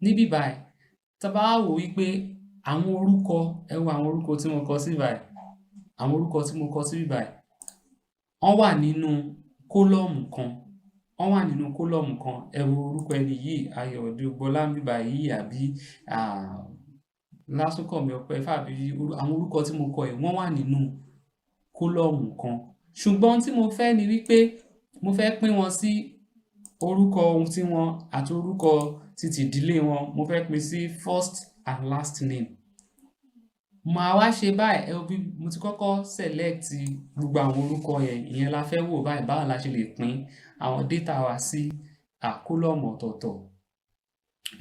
níbí báyìí tá bá wò wípé àwọn orúkọ ẹ wo àwọn orúkọ tí mo kọ sí báyìí àwọn orúkọ tí mo kọ sí báyìí wọ́n wà nínú kólọ́ọ̀mù kan ẹ wo orúkọ ẹni yìí Ayọ̀dégbọlá níbí báyìí àbí Lásùnkànmí Ọpẹ́fàbí àwọn orúkọ tí mo kọ yìí wọ́n wà nínú kólọ́ọ̀mù kan ṣùgbọ́n tí mo fẹ́ ni wípé mo fẹ́ pín wọn sí orúkọ ohun tí wọn àti orúkọ títí ìdílé wọn mo fẹ́ pín sí first and last name. Màá wá ṣe báyìí ẹ wo bí mo ti kọ́kọ́ select gbogbo àwọn orúkọ yẹn ìyẹn la fẹ́ wò báyìí báwo la ṣe lè pín àwọn data wa sí kólọ́ọ̀mù ọ̀tọ̀ọ̀tọ̀.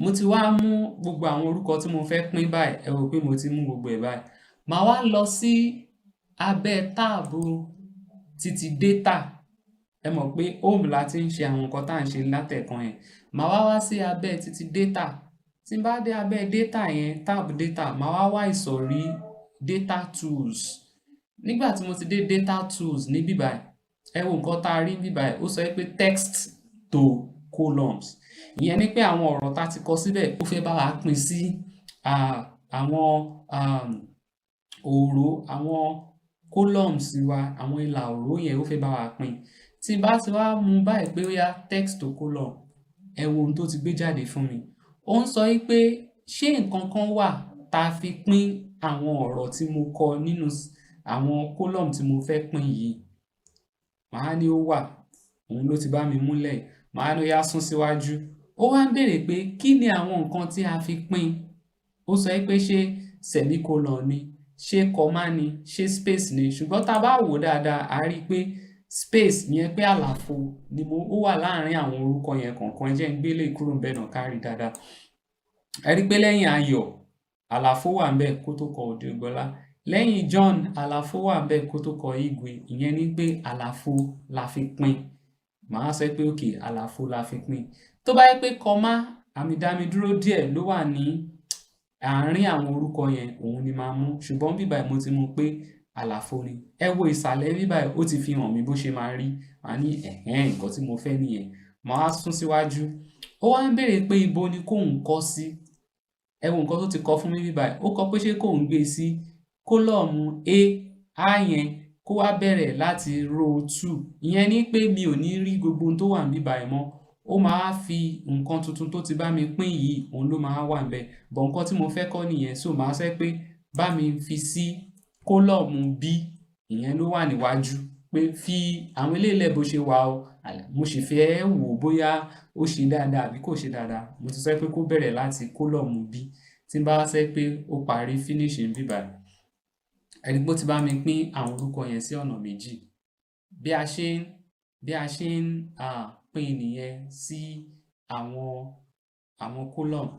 Mo ti wá mú gbogbo àwọn orúkọ tí mo fẹ́ pín báyìí ẹ wò pé mo ti mú gbogbo ẹ̀ báyìí. Màá wá lọ sí abẹ́ táàbù títí data ẹ mọ̀ pé home la ti ń ṣe àwọn nǹkan tá à ń ṣe látẹ̀kan yẹn. Màá wá sí abẹ́ títí data tí n bá dé abẹ́ data yẹn tab data màá wá ìsọ̀rí data tools. Nígbà tí mo ti dé data tools níbí báyìí ẹ wo nǹkan tá a rí níbí báyìí ó sọ pé text to columns ìyẹn ni pé àwọn ọ̀rọ̀ tá ti kọ síbẹ̀ ó fẹ́ bá wa pín sí àwọn òró àwọn columns wa àwọn ìlà òró yẹn ó fẹ́ bá wa pín. Tí n bá ti wá mú báyìí pé ó yá text to column ẹ wo ohun tó ti gbé jáde fún mi. Ó ń sọ wípé ṣé nǹkan kan wà tá a fi pín àwọn ọ̀rọ̀ tí mo kọ nínú àwọn column tí mo fẹ́ pín yìí. Màá ní ó wà òun ló ti bá mi múlẹ̀ màá ní ó yá sún síwájú. Ó wá ń béèrè pé kí ni àwọn nǹkan tí a fi pín. Ó sọ pé ṣé semicolon ni ṣé comma ni ṣé space ni ṣùgbọ́n tá a bá wò dáadáa a rí i pé space yẹn pé àlàfo ni ó wà láàárín àwọn orúkọ yẹn kọ̀ọ̀kan ẹ jẹ́ n gbé eléyìí kúrò ńbẹ̀ náà ká rí dáadáa. Ẹ rí i pé lẹ́yìn Ayọ̀ àlàfo wà ńbẹ̀ kó tó kọ Òdègbọlá lẹ́yìn John àlàfo wà ńbẹ̀ kó tó kọ Igwe ìyẹn ni pé àlàfo la fi pín. Màá sọ pé okay àlàfo la fi pín. Tó bá jẹ́ pé comma àmì ìdánidúró díẹ̀ ló wà ní àárín àwọn orúkọ yẹn òun ni màá mú ṣùgbọ́n níbí báyìí mo ti mú pé àlàfo ni. Ẹ wo ìsàlẹ̀ níbí báyìí ó ti fi hàn mí bó ṣe máa rí màá ní nǹkan tí mo fẹ́ nìyẹn. Màá wá sún síwájú. Ó wá ń béèrè pé ibo ni kóun kọ sí. Ẹ wo nǹkan tó ti kọ fún mi níbí báyìí ó kọ pé ṣé kóun gbé sí kólọ́ọ̀mù A yẹn kó wá bẹ̀rẹ̀ láti row 2 ìyẹn ni pé mi ò ní rí gbogbo ohun tó wà níbí báyìí mọ́. Ó máa fi nǹkan tuntun tó ti bá mi pín yìí òun ló máa wà ńbẹ̀ bọ̀ nǹkan tí mo fẹ́ kọ́ nìyẹn so màá sọ pé bá mi fi sí kólọ́ọ̀mù B ìyẹn ló wà níwájú pé fi àwọn eléyìí lẹ̀ bó ṣe wà o mo sì fẹ́ wò bóyá ó ṣe dáadáa àbí kò ṣe dáadáa mo ti sọ pé kó bẹ̀rẹ̀ láti kólọ́ọ̀mù B tí n bá sọ pé ó parí finish níbí báyìí ẹ rí pé ó ti bá mi pín àwọn orúkọ yẹn sí ọ̀nà méjì bí a ṣe ń pín nìyẹn sí àwọn column.